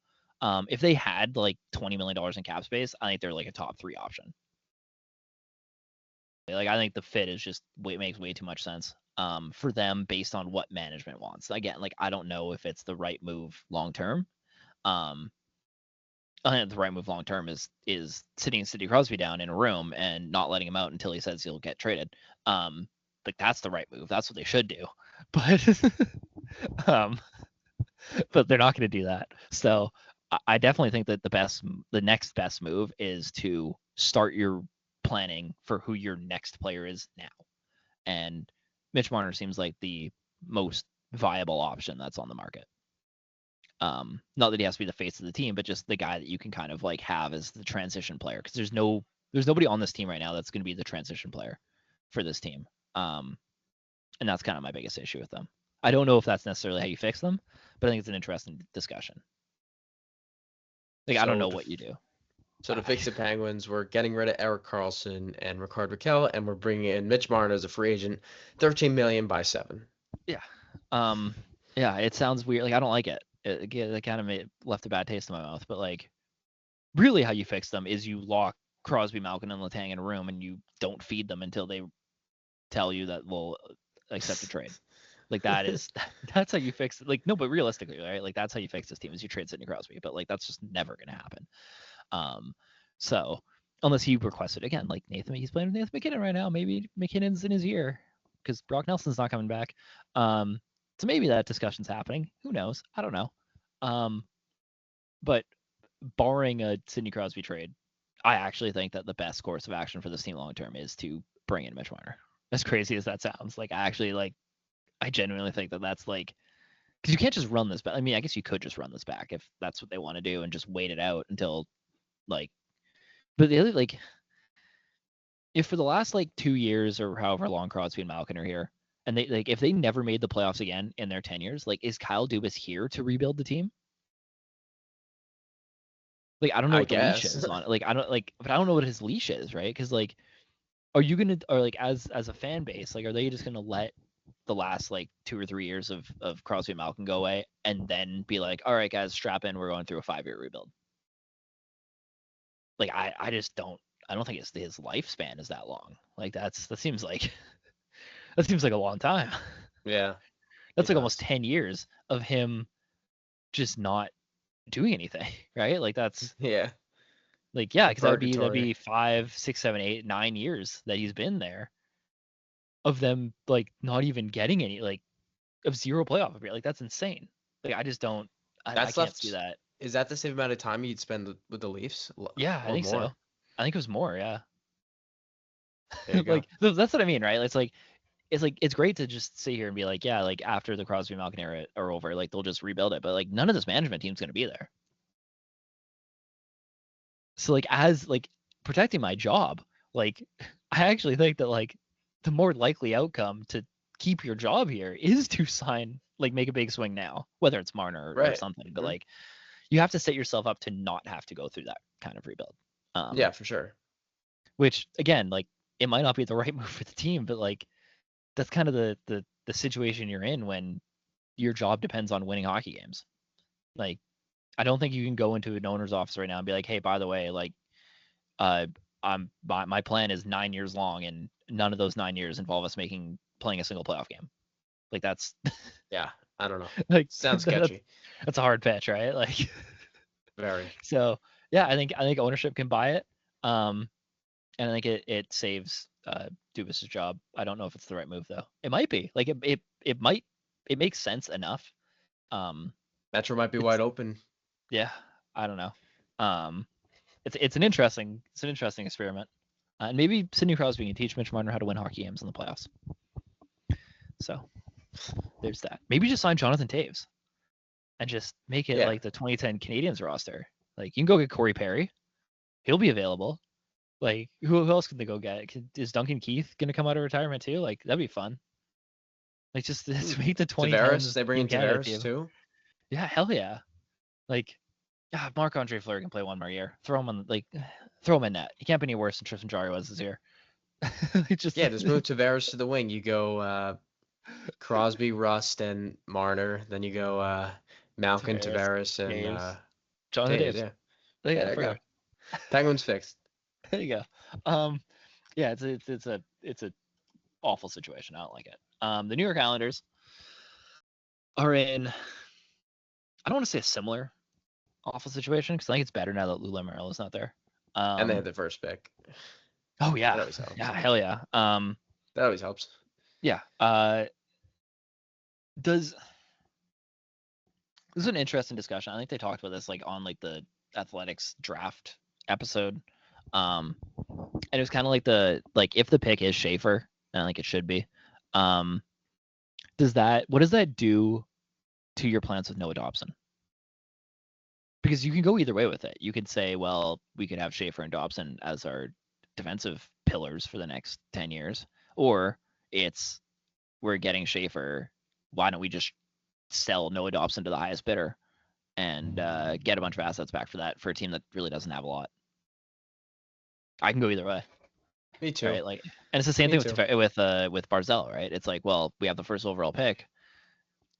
If they had like $20 million in cap space, I think they're like a top 3 option. Like I think the fit is just makes way too much sense for them based on what management wants. Again, like I don't know if it's the right move long term. I think the right move long term is sitting Sidney Crosby down in a room and not letting him out until he says he'll get traded. Like that's the right move. That's what they should do. But but they're not going to do that. So I definitely think that the next best move is to start your planning for who your next player is now. And Mitch Marner seems like the most viable option that's on the market. Not that he has to be the face of the team, but just the guy that you can kind of like have as the transition player, because there's no There's nobody on this team right now that's going to be the transition player for this team. And that's kind of my biggest issue with them. I don't know if that's necessarily how you fix them, but I think it's an interesting discussion. Like, I don't know what you do. So to fix the Penguins, we're getting rid of Erik Karlsson and Rickard Rakell, and we're bringing in Mitch Marner as a free agent, $13 million by 7. Yeah. Yeah, it sounds weird. Like, I don't like it. It kind of left a bad taste in my mouth. But like, really, how you fix them is you lock Crosby, Malkin, and Letang in a room, and you don't feed them until they tell you that we'll accept a trade. Like, that's how you fix it. Like, no, but realistically, right? Like, that's how you fix this team is you trade Sidney Crosby. But like, that's just never gonna happen. So unless he requested again, like he's playing with Nathan McKinnon right now. Maybe McKinnon's in his ear because Brock Nelson's not coming back. So maybe that discussion's happening. Who knows? I don't know. But barring a Sidney Crosby trade, I actually think that the best course of action for this team long term is to bring in Mitch Marner. As crazy as that sounds, like I genuinely think that that's like, because you can't just run this back. I mean, I guess you could just run this back if that's what they want to do and just wait it out until like, but the other, like, if for the last like 2 years or however long Crosby and Malkin are here, and they like if they never made the playoffs again in their 10 years, like, is Kyle Dubas here to rebuild the team? Like, I don't know what the leash is on it. Like, I don't know what his leash is, right? Because like, are you gonna, or like as a fan base, like, are they just gonna let the last like 2 or 3 years of Crosby and Malkin go away and then be like, all right, guys, strap in, we're going through a 5-year rebuild? Like, I just don't. I don't think his lifespan is that long. Like, that seems like a long time. Yeah. That's like almost 10 years of him just not doing anything, right? Like, that's like, yeah, because that'd be 5, 6, 7, 8, 9 years that he's been there of them like not even getting any, like, of zero playoff appearance. Like, that's insane. Like, I just don't. I can't see that. Is that the same amount of time you'd spend with the Leafs? Yeah, I think more? so. I think it was more. Yeah. Like, that's what I mean, right? It's great to just sit here and be like, yeah, like, after the Crosby Malkin era are over, like, they'll just rebuild it. But like, none of this management team's gonna be there. So like, as like protecting my job, like, I actually think that like the more likely outcome to keep your job here is to sign, like, make a big swing now, whether it's Marner or something. But like, you have to set yourself up to not have to go through that kind of rebuild. Yeah, for sure. Which, again, like, it might not be the right move for the team, but like, that's kind of the situation you're in when your job depends on winning hockey games. Like, I don't think you can go into an owner's office right now and be like, hey, by the way, like, my plan is 9 years long, and none of those 9 years involve us playing a single playoff game. Like, that's yeah, I don't know. Like, sounds sketchy. That's a hard pitch, right? Like, very. So yeah, I think ownership can buy it. And I think it saves Dubas' job. I don't know if it's the right move though. It might be. Like, it might. It makes sense enough. Metro might be wide open. Yeah, I don't know. It's an interesting experiment. And maybe Sidney Crosby can teach Mitch Marner how to win hockey games in the playoffs. So there's that. Maybe just sign Jonathan Taves and just make it like the 2010 Canadiens roster. Like, you can go get Corey Perry. He'll be available. Like, who else can they go get? Is Duncan Keith going to come out of retirement too? Like, that'd be fun. Like, just make the 2010s. Tavares, they bring in Tavares too? Yeah, hell yeah. Like, Marc-Andre Fleury can play one more year. Throw him in net. He can't be any worse than Tristan Jarry was this year. just move Tavares to the wing. You go Crosby, Rust, and Marner. Then you go Malkin, Tavares, and Jonathan Taves. Yeah. There you go. Penguins fixed. There you go. Yeah, it's a awful situation. I don't like it. The New York Islanders are in, I don't want to say a similar awful situation, because I think it's better now that Lou Lamoriello's not there. And they had the first pick. Oh yeah. That always helps. Yeah, hell yeah. That always helps. Yeah. This is an interesting discussion. I think they talked about this like on like the Athletics draft episode. And it was kind of like if the pick is Schaefer, and I think it should be, what does that do to your plans with Noah Dobson? Because you can go either way with it. You could say, well, we could have Schaefer and Dobson as our defensive pillars for the next 10 years, or it's we're getting Schaefer. Why don't we just sell Noah Dobson to the highest bidder and get a bunch of assets back for that for a team that really doesn't have a lot? I can go either way. Me too. Right? Like, and it's the same Me thing with Barzell, right? It's like, well, we have the first overall pick.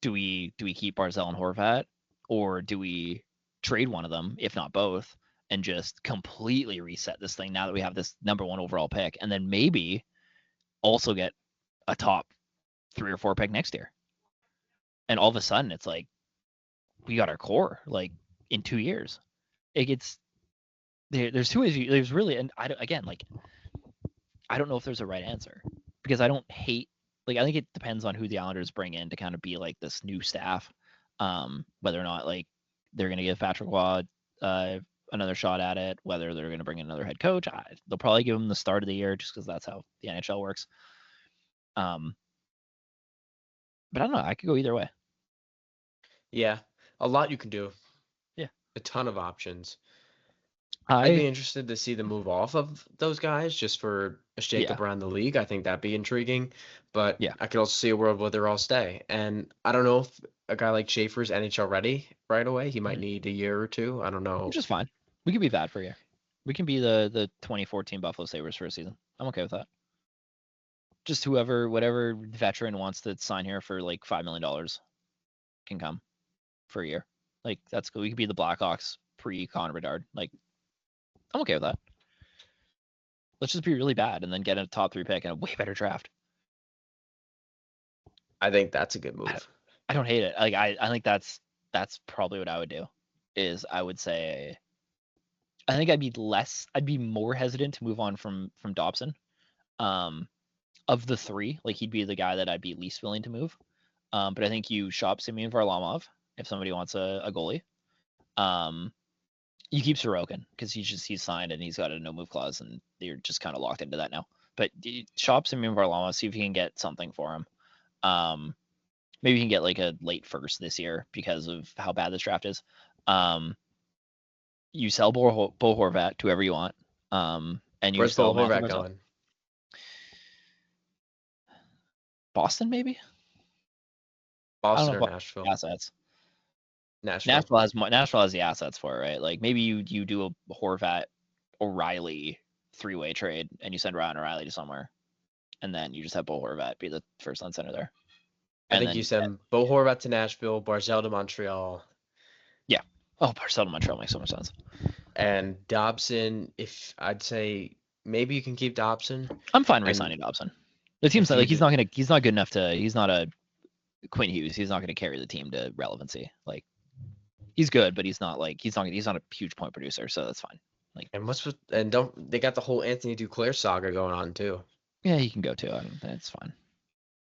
Do we keep Barzell and Horvat, or do we trade one of them, if not both, and just completely reset this thing now that we have this number 1 overall pick, and then maybe also get a top 3 or 4 pick next year? And all of a sudden, it's like we got our core like in 2 years. It gets there's 2 ways. There's really, and I don't know if there's a right answer, because I don't hate, like, I think it depends on who the Islanders bring in to kind of be like this new staff, whether or not like they're going to give Patrick Waugh another shot at it, whether they're going to bring in another head coach. They'll probably give him the start of the year just because that's how the NHL works. But I don't know. I could go either way. Yeah, a lot you can do. Yeah, a ton of options. I'd be interested to see the move off of those guys just for a shakeup around the league. I think that'd be intriguing, but I could also see a world where they're all stay. And I don't know if a guy like Schaefer's NHL ready right away. He might need a year or two. I don't know. Which is fine. We can be that for a year. We can be the 2014 Buffalo Sabres for a season. I'm okay with that. Just whatever veteran wants to sign here for like $5 million can come for a year. Like, that's cool. We could be the Blackhawks pre-Connor Bedard. Like, I'm okay with that. Let's just be really bad and then get a top 3 pick and a way better draft. I think that's a good move. I don't hate it. Like, I think that's probably what I would do. Is I would say, I think I'd be more hesitant to move on from Dobson. Of the 3, like, he'd be the guy that I'd be least willing to move. But I think you shop Semyon Varlamov if somebody wants a goalie. You keep Sorokin because he's signed and he's got a no move clause, and you're just kind of locked into that now. But shop Semyon Varlamov, see if you can get something for him. Maybe you can get like a late first this year because of how bad this draft is. You sell Bo Horvat to whoever you want. And you Where's Bo Horvat going? Boston, maybe. Boston or Nashville? Assets. Nashville has the assets for it, right? Like, maybe you do a Horvat O'Reilly 3-way trade and you send Ryan O'Reilly to somewhere, and then you just have Bo Horvat be the first line center there. I think you send Bo Horvat to Nashville, Barzell to Montreal. Yeah. Oh, Barzell to Montreal makes so much sense. And Dobson, if I'd say maybe you can keep Dobson. I'm fine re-signing Dobson. The team's like he's not good enough to. He's not a Quinn Hughes. He's not going to carry the team to relevancy. Like, he's good, but he's not a huge point producer, so that's fine. Like, they got the whole Anthony Duclair saga going on too. Yeah, he can go too. That's fine.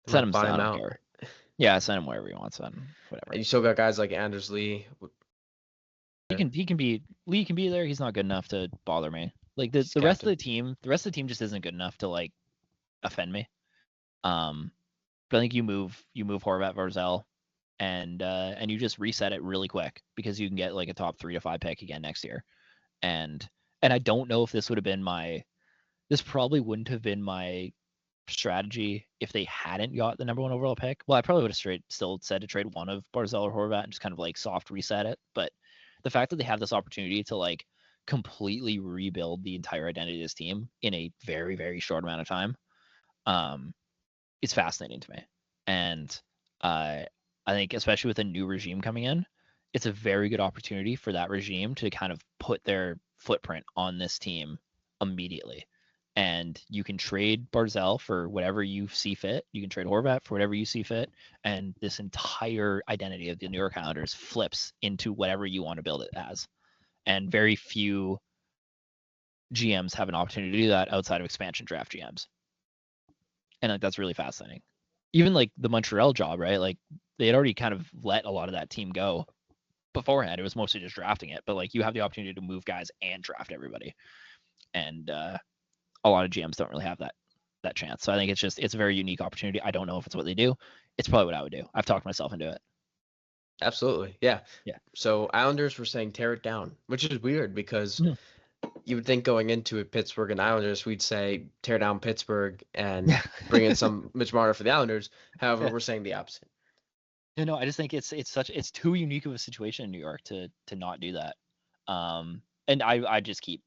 Send him out. Yeah, send him wherever he wants. Whatever. And you still got guys like Anders Lee. He can be there. He's not good enough to bother me. Like, the rest of the team just isn't good enough to like offend me. But I think you move Horvat, Barzell, and you just reset it really quick because you can get like a top 3 to 5 pick again next year. And I don't know if this probably wouldn't have been my strategy if they hadn't got the number 1 overall pick. Well, I probably would have still said to trade one of Barzell or Horvat and just kind of like soft reset it. But the fact that they have this opportunity to like completely rebuild the entire identity of this team in a very, very short amount of time, it's fascinating to me. And I think, especially with a new regime coming in, it's a very good opportunity for that regime to kind of put their footprint on this team immediately. And you can trade Barzell for whatever you see fit. You can trade Horvat for whatever you see fit. And this entire identity of the New York Islanders flips into whatever you want to build it as. And very few GMs have an opportunity to do that outside of expansion draft GMs. And like, that's really fascinating. Even like the Montreal job, right? Like, they had already kind of let a lot of that team go beforehand. It was mostly just drafting it, but like, you have the opportunity to move guys and draft everybody. And a lot of GMs don't really have that chance. So I think it's a very unique opportunity. I don't know if it's what they do. It's probably what I would do. I've talked myself into it. Absolutely. Yeah. So Islanders were saying tear it down, which is weird because you would think going into it, Pittsburgh and Islanders, we'd say tear down Pittsburgh and Yeah. bring in some Mitch Marner for the Islanders. However, Yeah. we're saying the opposite. No, I just think it's too unique of a situation in New York to not do that. And I just keep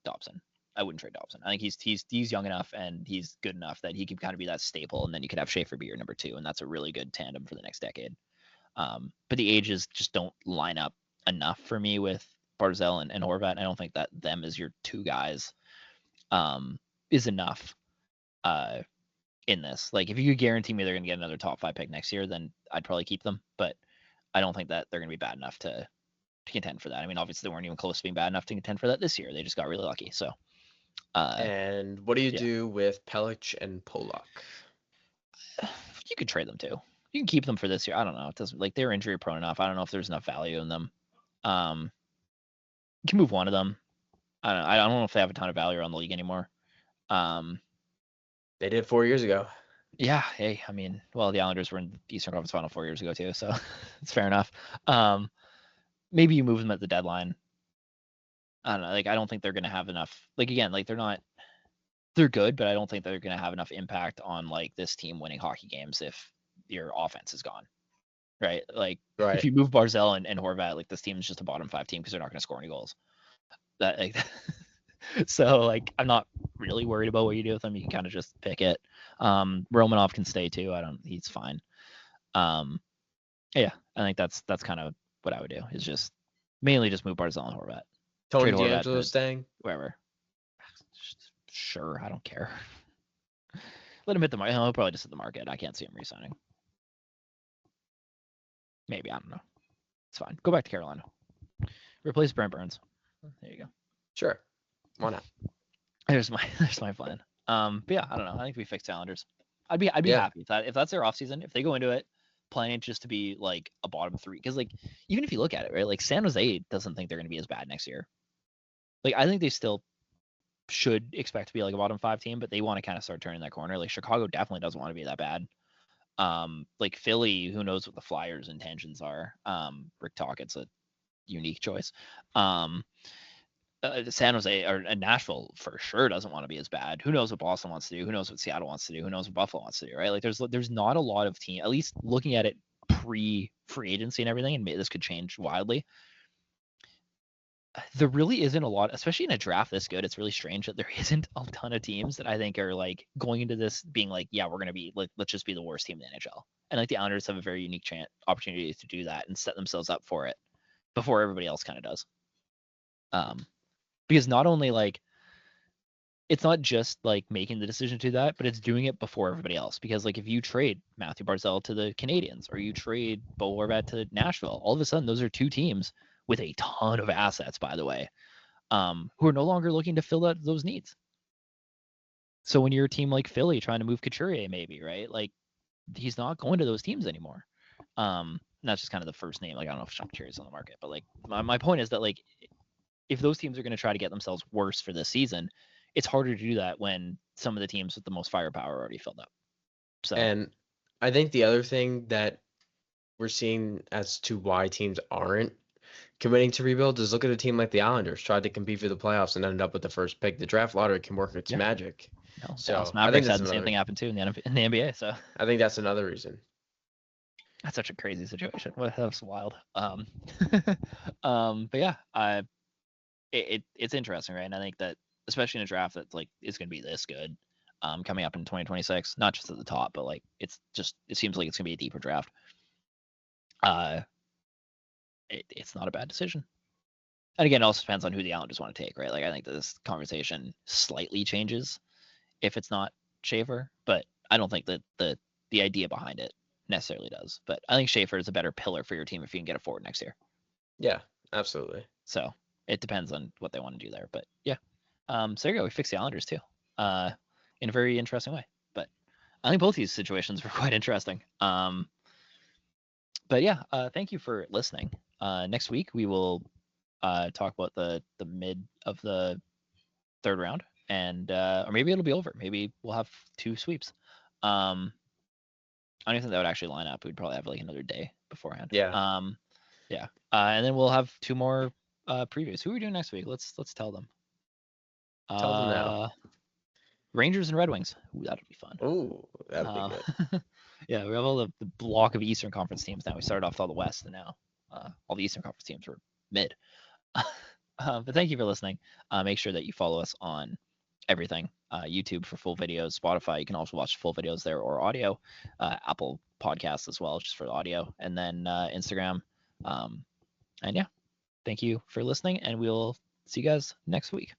Dobson. I wouldn't trade Dobson. I think he's young enough and he's good enough that he can kind of be that staple, and then you could have Schaefer be your number 2, and that's a really good tandem for the next decade. But the ages just don't line up enough for me with Barzell and Horvat. I don't think that them as your 2 guys is enough in this. Like, if you could guarantee me they're going to get another top 5 pick next year, then I'd probably keep them. But I don't think that they're going to be bad enough to contend for that. I mean, obviously they weren't even close to being bad enough to contend for that this year. They just got really lucky. So, And what do you yeah. do with Pelech and Polak? You could trade them too. You can keep them for this year. I don't know. It doesn't, like, they're injury prone enough. I don't know if there's enough value in them. You can move one of them. I don't know if they have a ton of value around the league anymore. They did 4 years ago. Yeah. Hey, I mean, well, the Islanders were in the Eastern Conference Final 4 years ago too, so it's fair enough. Maybe you move them at the deadline. I don't know. Like, I don't think they're going to have enough. Like, again, like, they're good, but I don't think they're going to have enough impact on, like, this team winning hockey games if your offense is gone. Right? Like, if you move Barzell and Horvat, like, this team is just a bottom 5 team because they're not going to score any goals. That, like, so, like, I'm not really worried about what you do with them. You can kind of just pick it. Romanov can stay too. He's fine. Yeah, I think that's kind of what I would do, is just mainly just move Barzell and Horvat. Tony Trade Horvat DeAngelo staying? Wherever. Sure, I don't care. Let him hit the market. He'll probably just hit the market. I can't see him re-signing. Maybe, I don't know. It's fine. Go back to Carolina. Replace Brent Burns. There you go. Sure. Why not? There's my plan. But yeah, I don't know. I think we fix Islanders. I'd be happy if that's their offseason. If they go into it planning just to be like a bottom 3, because, like, even if you look at it, right, like, San Jose doesn't think they're going to be as bad next year. Like, I think they still should expect to be like a bottom 5 team, but they want to kind of start turning that corner. Like, Chicago definitely doesn't want to be that bad. Like, Philly, who knows what the Flyers' intentions are. Rick Tockett's a unique choice. San Jose or Nashville for sure doesn't want to be as bad. Who knows what Boston wants to do? Who knows what Seattle wants to do? Who knows what Buffalo wants to do? Right? Like, there's not a lot of team. At least looking at it pre-free agency and everything, and this could change wildly. There really isn't a lot, especially in a draft this good. It's really strange that there isn't a ton of teams that I think are, like, going into this being like, yeah, we're gonna be, like, let's just be the worst team in the NHL. And, like, the Islanders have a very unique opportunity to do that and set themselves up for it before everybody else kind of does. Because not only, like, it's not just, like, making the decision to do that, but it's doing it before everybody else. Because, like, if you trade Matthew Barzal to the Canadiens or you trade Bo Horvat to Nashville, all of a sudden those are 2 teams with a ton of assets, by the way, who are no longer looking to fill out those needs. So when you're a team like Philly trying to move Couturier, maybe, right? Like, he's not going to those teams anymore. That's just kind of the first name. Like, I don't know if Sean Couturier is on the market, but, like, my point is that, like, if those teams are going to try to get themselves worse for this season, it's harder to do that when some of the teams with the most firepower are already filled up. So, and I think the other thing that we're seeing as to why teams aren't committing to rebuild is look at a team like the Islanders tried to compete for the playoffs and ended up with the first pick. The draft lottery can work its magic. no, So Dallas I think Mavericks had the same thing happen too in the NBA. So I think that's another reason. That's such a crazy situation. That's wild. But yeah, it's interesting, right? And I think that especially in a draft that, like, is going to be this good, coming up in 2026, not just at the top, but, like, it seems like it's going to be a deeper draft. It's not a bad decision. And again, it also depends on who the Islanders want to take, right? Like, I think this conversation slightly changes if it's not Schaefer, but I don't think that the idea behind it necessarily does. But I think Schaefer is a better pillar for your team if you can get a forward next year. Yeah, absolutely. So it depends on what they want to do there. But yeah. So there you go. We fixed the Islanders too. In a very interesting way. But I think both these situations were quite interesting. But yeah, thank you for listening. Next week we will talk about the mid of the 3rd round, and or maybe it'll be over. Maybe we'll have 2 sweeps. I don't even think that would actually line up. We'd probably have, like, another day beforehand. Yeah. Yeah. And then we'll have 2 more previews. Who are we doing next week? Let's tell them. Tell them now. Rangers and Red Wings. Ooh, that'll be fun. Ooh, that'll be good. Yeah, we have all the block of Eastern Conference teams now. We started off with all the West, and now all the Eastern Conference teams were mid. But thank you for listening. Make sure that you follow us on everything. YouTube for full videos, Spotify. You can also watch full videos there or audio. Apple Podcasts as well, just for the audio, and then Instagram. And yeah, thank you for listening, and we'll see you guys next week.